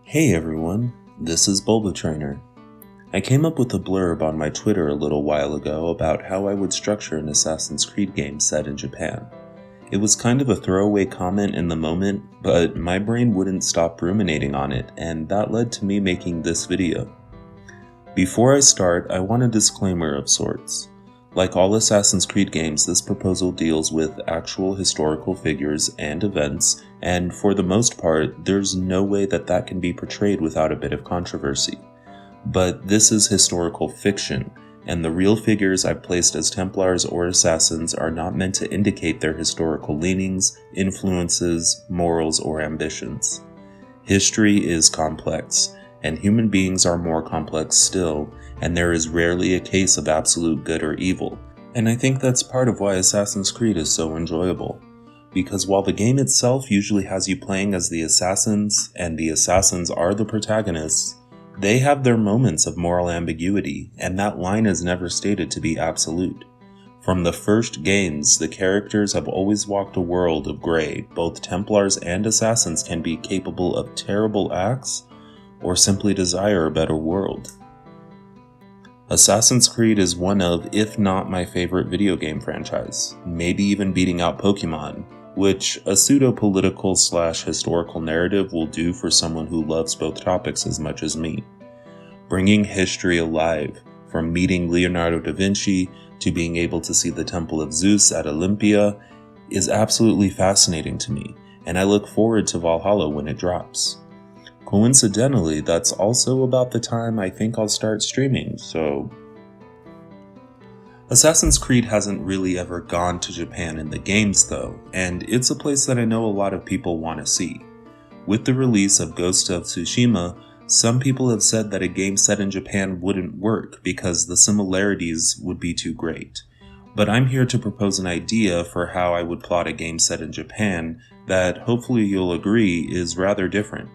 Hey everyone, this is Bulba Trainer. I came up with a blurb on my Twitter a little while ago about how I would structure an Assassin's Creed game set in Japan. It was kind of a throwaway comment in the moment, but my brain wouldn't stop ruminating on it, and that led to me making this video. Before I start, I want a disclaimer of sorts. Like all Assassin's Creed games, this proposal deals with actual historical figures and events, and for the most part, there's no way that can be portrayed without a bit of controversy. But this is historical fiction, and the real figures I've placed as Templars or Assassins are not meant to indicate their historical leanings, influences, morals, or ambitions. History is complex, and human beings are more complex still, and there is rarely a case of absolute good or evil. And I think that's part of why Assassin's Creed is so enjoyable. Because while the game itself usually has you playing as the assassins, and the assassins are the protagonists, they have their moments of moral ambiguity, and that line is never stated to be absolute. From the first games, the characters have always walked a world of gray. Both Templars and Assassins can be capable of terrible acts, or simply desire a better world. Assassin's Creed is one of, if not my favorite video game franchise, maybe even beating out Pokémon, which a pseudo-political/historical narrative will do for someone who loves both topics as much as me. Bringing history alive, from meeting Leonardo da Vinci to being able to see the Temple of Zeus at Olympia, is absolutely fascinating to me, and I look forward to Valhalla when it drops. Coincidentally, that's also about the time I think I'll start streaming, so... Assassin's Creed hasn't really ever gone to Japan in the games though, and it's a place that I know a lot of people want to see. With the release of Ghost of Tsushima, some people have said that a game set in Japan wouldn't work because the similarities would be too great. But I'm here to propose an idea for how I would plot a game set in Japan that hopefully you'll agree is rather different.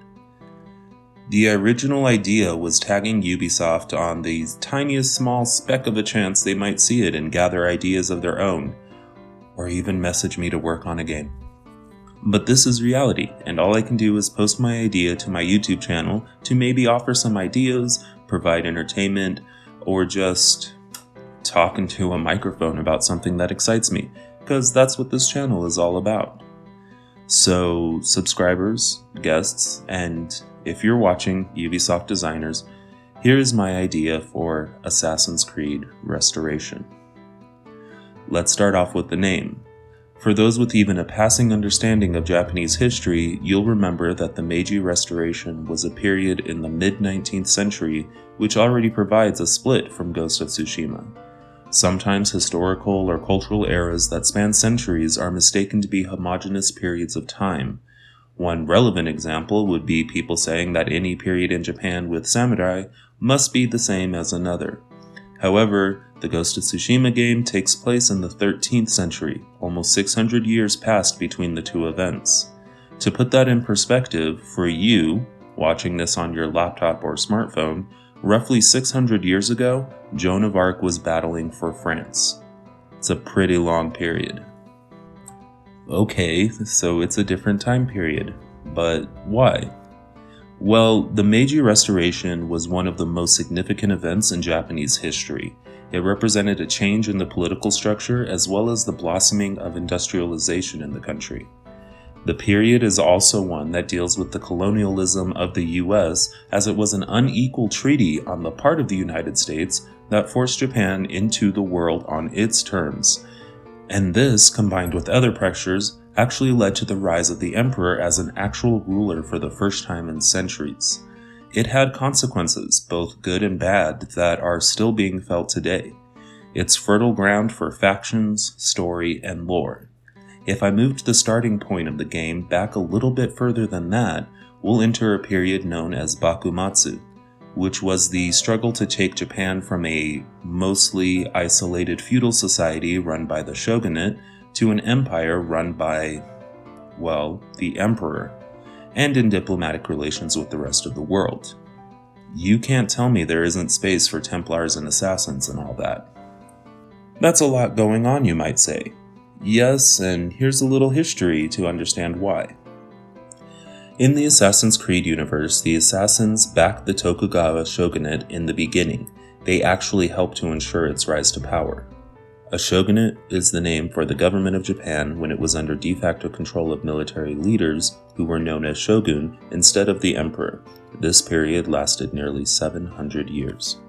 The original idea was tagging Ubisoft on the tiniest small speck of a chance they might see it and gather ideas of their own, or even message me to work on a game. But this is reality, and all I can do is post my idea to my YouTube channel to maybe offer some ideas, provide entertainment, or just talk into a microphone about something that excites me, because that's what this channel is all about. So, subscribers, guests, and if you're watching, Ubisoft designers, here's my idea for Assassin's Creed Restoration. Let's start off with the name. For those with even a passing understanding of Japanese history, you'll remember that the Meiji Restoration was a period in the mid-19th century which already provides a split from Ghost of Tsushima. Sometimes historical or cultural eras that span centuries are mistaken to be homogeneous periods of time. One relevant example would be people saying that any period in Japan with samurai must be the same as another. However, the Ghost of Tsushima game takes place in the 13th century, almost 600 years passed between the two events. To put that in perspective, for you, watching this on your laptop or smartphone, roughly 600 years ago, Joan of Arc was battling for France. It's a pretty long period. Okay, so it's a different time period, but why? Well, the Meiji Restoration was one of the most significant events in Japanese history. It represented a change in the political structure as well as the blossoming of industrialization in the country. The period is also one that deals with the colonialism of the US, as it was an unequal treaty on the part of the United States that forced Japan into the world on its terms. And this, combined with other pressures, actually led to the rise of the emperor as an actual ruler for the first time in centuries. It had consequences, both good and bad, that are still being felt today. It's fertile ground for factions, story, and lore. If I moved the starting point of the game back a little bit further than that, we'll enter a period known as Bakumatsu, which was the struggle to take Japan from a mostly isolated feudal society run by the shogunate to an empire run by, well, the emperor, and in diplomatic relations with the rest of the world. You can't tell me there isn't space for Templars and Assassins and all that. That's a lot going on, you might say. Yes, and here's a little history to understand why. In the Assassin's Creed universe, the assassins backed the Tokugawa shogunate in the beginning. They actually helped to ensure its rise to power. A shogunate is the name for the government of Japan when it was under de facto control of military leaders who were known as shogun instead of the emperor. This period lasted nearly 700 years.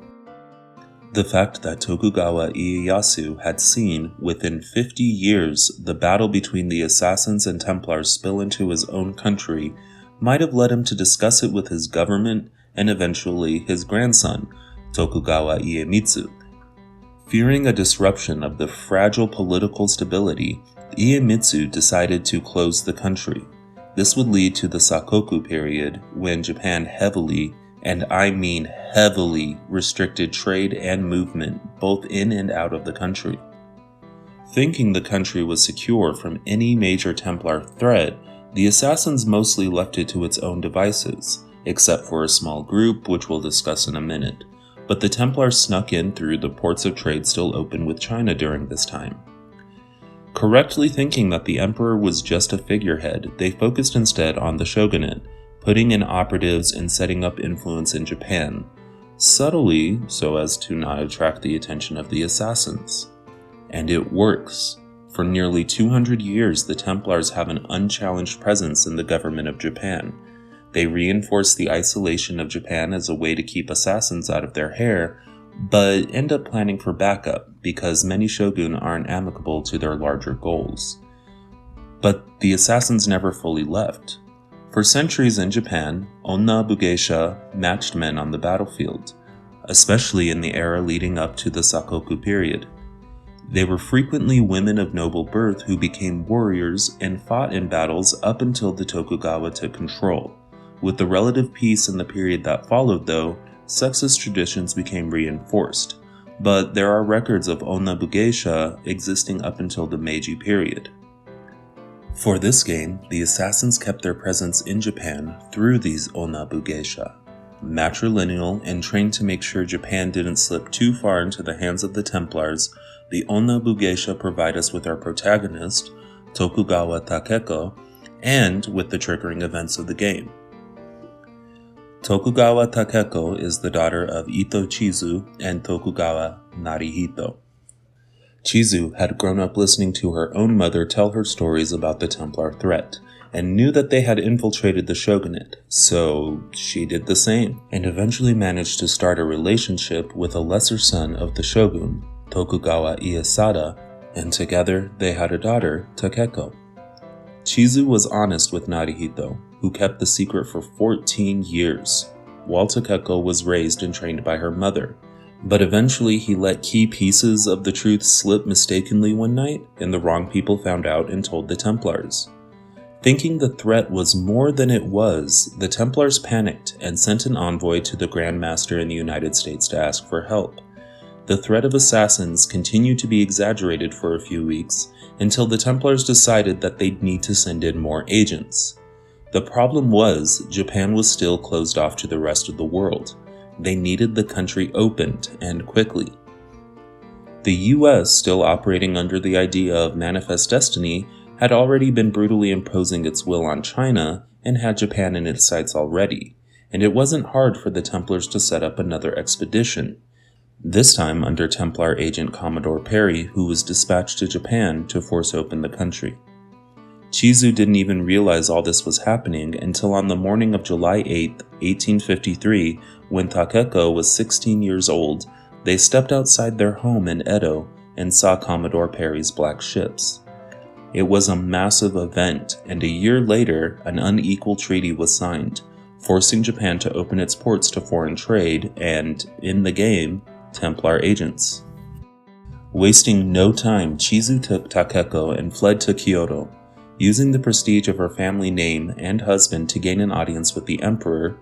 The fact that Tokugawa Ieyasu had seen, within 50 years, the battle between the assassins and Templars spill into his own country might have led him to discuss it with his government and eventually his grandson, Tokugawa Iemitsu. Fearing a disruption of the fragile political stability, Iemitsu decided to close the country. This would lead to the Sakoku period, when Japan heavily, and I mean heavily, restricted trade and movement both in and out of the country. Thinking the country was secure from any major Templar threat, the assassins mostly left it to its own devices, except for a small group which we'll discuss in a minute. But the Templars snuck in through the ports of trade still open with China during this time. Correctly thinking that the emperor was just a figurehead, they focused instead on the shogunate, putting in operatives and setting up influence in Japan, subtly so as to not attract the attention of the assassins. And it works. For nearly 200 years, the Templars have an unchallenged presence in the government of Japan. They reinforce the isolation of Japan as a way to keep assassins out of their hair, but end up planning for backup because many shogun aren't amicable to their larger goals. But the assassins never fully left. For centuries in Japan, onna bugeisha matched men on the battlefield, especially in the era leading up to the Sakoku period. They were frequently women of noble birth who became warriors and fought in battles up until the Tokugawa took control. With the relative peace in the period that followed, though, sexist traditions became reinforced, but there are records of onna bugeisha existing up until the Meiji period. For this game, the assassins kept their presence in Japan through these onna bugeisha. Matrilineal and trained to make sure Japan didn't slip too far into the hands of the Templars, the onna bugeisha provide us with our protagonist, Tokugawa Takeko, and with the triggering events of the game. Tokugawa Takeko is the daughter of Ito Chizu and Tokugawa Narihito. Chizu had grown up listening to her own mother tell her stories about the Templar threat, and knew that they had infiltrated the shogunate, so she did the same, and eventually managed to start a relationship with a lesser son of the shogun, Tokugawa Iesada, and together they had a daughter, Takeko. Chizu was honest with Narihito, who kept the secret for 14 years, while Takeko was raised and trained by her mother. But eventually he let key pieces of the truth slip mistakenly one night, and the wrong people found out and told the Templars. Thinking the threat was more than it was, the Templars panicked and sent an envoy to the Grand Master in the United States to ask for help. The threat of assassins continued to be exaggerated for a few weeks, until the Templars decided that they'd need to send in more agents. The problem was, Japan was still closed off to the rest of the world. They needed the country opened, and quickly. The US, still operating under the idea of manifest destiny, had already been brutally imposing its will on China and had Japan in its sights already, and it wasn't hard for the Templars to set up another expedition, this time under Templar agent Commodore Perry, who was dispatched to Japan to force open the country. Chizu didn't even realize all this was happening until on the morning of July 8, 1853, when Takeko was 16 years old, they stepped outside their home in Edo and saw Commodore Perry's black ships. It was a massive event, and a year later, an unequal treaty was signed, forcing Japan to open its ports to foreign trade and, in the game, Templar agents. Wasting no time, Chizu took Takeko and fled to Kyoto, using the prestige of her family name and husband to gain an audience with the emperor.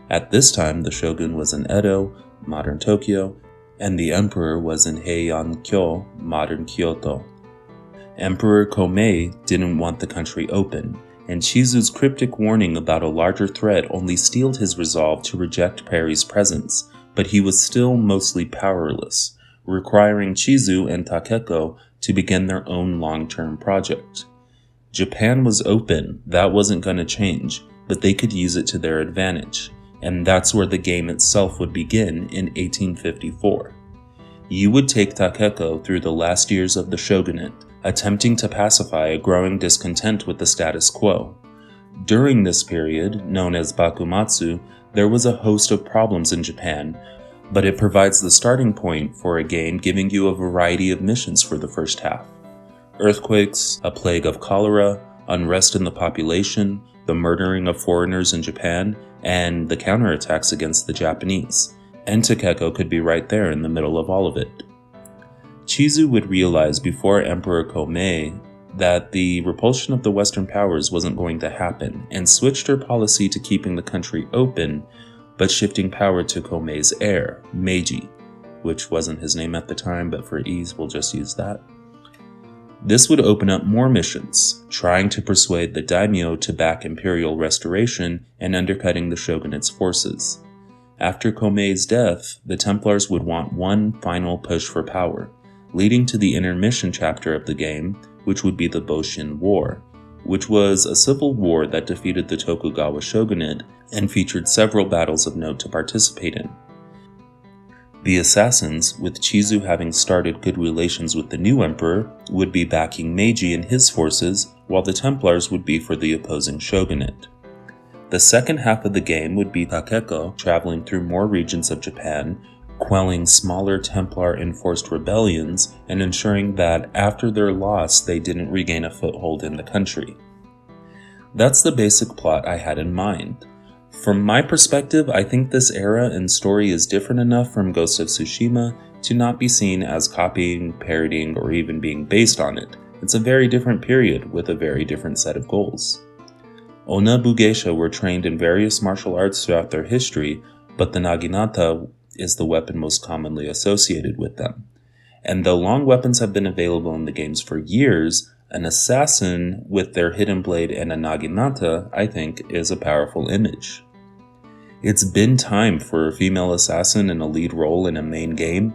At this time, the shogun was in Edo, modern Tokyo, and the emperor was in Heian-kyo, modern Kyoto. Emperor Komei didn't want the country open, and Chizu's cryptic warning about a larger threat only steeled his resolve to reject Perry's presence, but he was still mostly powerless, requiring Chizu and Takeko to begin their own long-term project. Japan was open, that wasn't going to change, but they could use it to their advantage, and that's where the game itself would begin in 1854. You would take Takeko through the last years of the shogunate, attempting to pacify a growing discontent with the status quo. During this period, known as Bakumatsu, there was a host of problems in Japan, but it provides the starting point for a game giving you a variety of missions for the first half. Earthquakes, a plague of cholera, unrest in the population, the murdering of foreigners in Japan, and the counterattacks against the Japanese. And Takeko could be right there in the middle of all of it. Chizu would realize before Emperor Komei that the repulsion of the Western powers wasn't going to happen, and switched her policy to keeping the country open, but shifting power to Komei's heir, Meiji, which wasn't his name at the time, but for ease we'll just use that. This would open up more missions, trying to persuade the daimyo to back imperial restoration and undercutting the shogunate's forces. After Komei's death, the Templars would want one final push for power, leading to the intermission chapter of the game, which would be the Boshin War, which was a civil war that defeated the Tokugawa shogunate and featured several battles of note to participate in. The assassins, with Chizu having started good relations with the new emperor, would be backing Meiji and his forces, while the Templars would be for the opposing shogunate. The second half of the game would be Takeko traveling through more regions of Japan, quelling smaller Templar-enforced rebellions, and ensuring that after their loss they didn't regain a foothold in the country. That's the basic plot I had in mind. From my perspective, I think this era and story is different enough from Ghost of Tsushima to not be seen as copying, parodying, or even being based on it. It's a very different period with a very different set of goals. Onna Bugeisha were trained in various martial arts throughout their history, but the naginata is the weapon most commonly associated with them. And though long weapons have been available in the games for years, an assassin with their hidden blade and a naginata, I think, is a powerful image. It's been time for a female assassin in a lead role in a main game.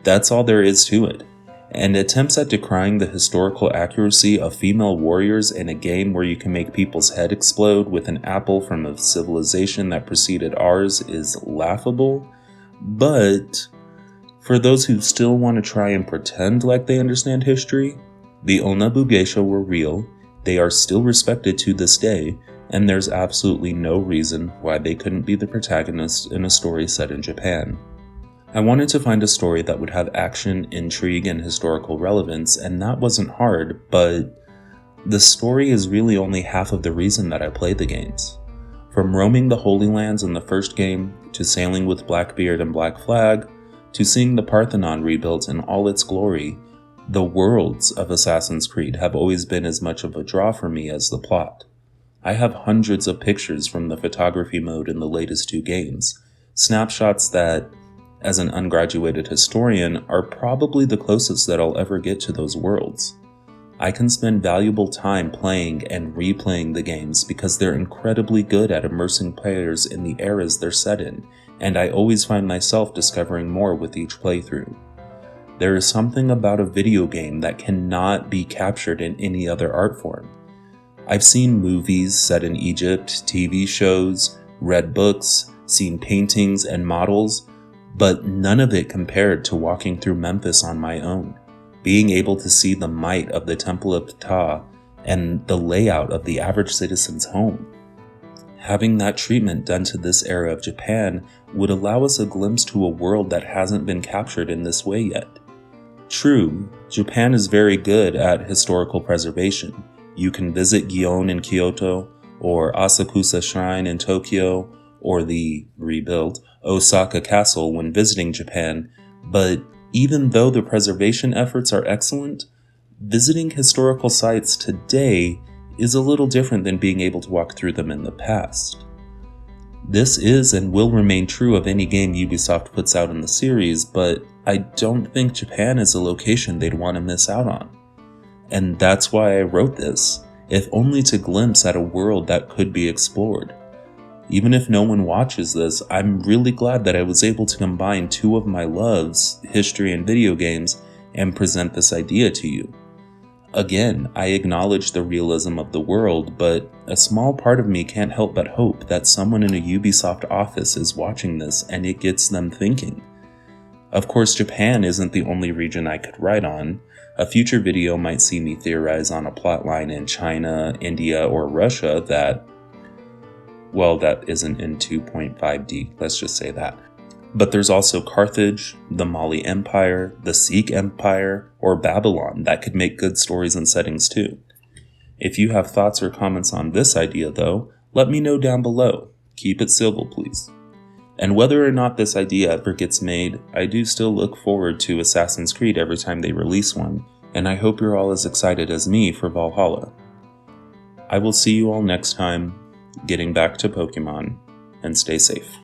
That's all there is to it. And attempts at decrying the historical accuracy of female warriors in a game where you can make people's head explode with an apple from a civilization that preceded ours is laughable. But for those who still want to try and pretend like they understand history, the Onna Bugeisha were real, they are still respected to this day, and there's absolutely no reason why they couldn't be the protagonist in a story set in Japan. I wanted to find a story that would have action, intrigue, and historical relevance, and that wasn't hard, but the story is really only half of the reason that I play the games. From roaming the Holy Lands in the first game, to sailing with Blackbeard and Black Flag, to seeing the Parthenon rebuilt in all its glory, the worlds of Assassin's Creed have always been as much of a draw for me as the plot. I have hundreds of pictures from the photography mode in the latest two games, snapshots that, as an ungraduated historian, are probably the closest that I'll ever get to those worlds. I can spend valuable time playing and replaying the games because they're incredibly good at immersing players in the eras they're set in, and I always find myself discovering more with each playthrough. There is something about a video game that cannot be captured in any other art form. I've seen movies set in Egypt, TV shows, read books, seen paintings and models, but none of it compared to walking through Memphis on my own, being able to see the might of the Temple of Ptah and the layout of the average citizen's home. Having that treatment done to this era of Japan would allow us a glimpse to a world that hasn't been captured in this way yet. True, Japan is very good at historical preservation. You can visit Gion in Kyoto, or Asakusa Shrine in Tokyo, or the rebuilt Osaka Castle when visiting Japan, but even though the preservation efforts are excellent, visiting historical sites today is a little different than being able to walk through them in the past. This is and will remain true of any game Ubisoft puts out in the series, but I don't think Japan is a location they'd want to miss out on. And that's why I wrote this, if only to glimpse at a world that could be explored. Even if no one watches this, I'm really glad that I was able to combine two of my loves, history and video games, and present this idea to you. Again, I acknowledge the realism of the world, but a small part of me can't help but hope that someone in a Ubisoft office is watching this and it gets them thinking. Of course, Japan isn't the only region I could write on. A future video might see me theorize on a plotline in China, India, or Russia that isn't in 2.5D, let's just say that. But there's also Carthage, the Mali Empire, the Sikh Empire, or Babylon that could make good stories and settings too. If you have thoughts or comments on this idea though, let me know down below. Keep it civil, please. And whether or not this idea ever gets made, I do still look forward to Assassin's Creed every time they release one, and I hope you're all as excited as me for Valhalla. I will see you all next time, getting back to Pokemon, and stay safe.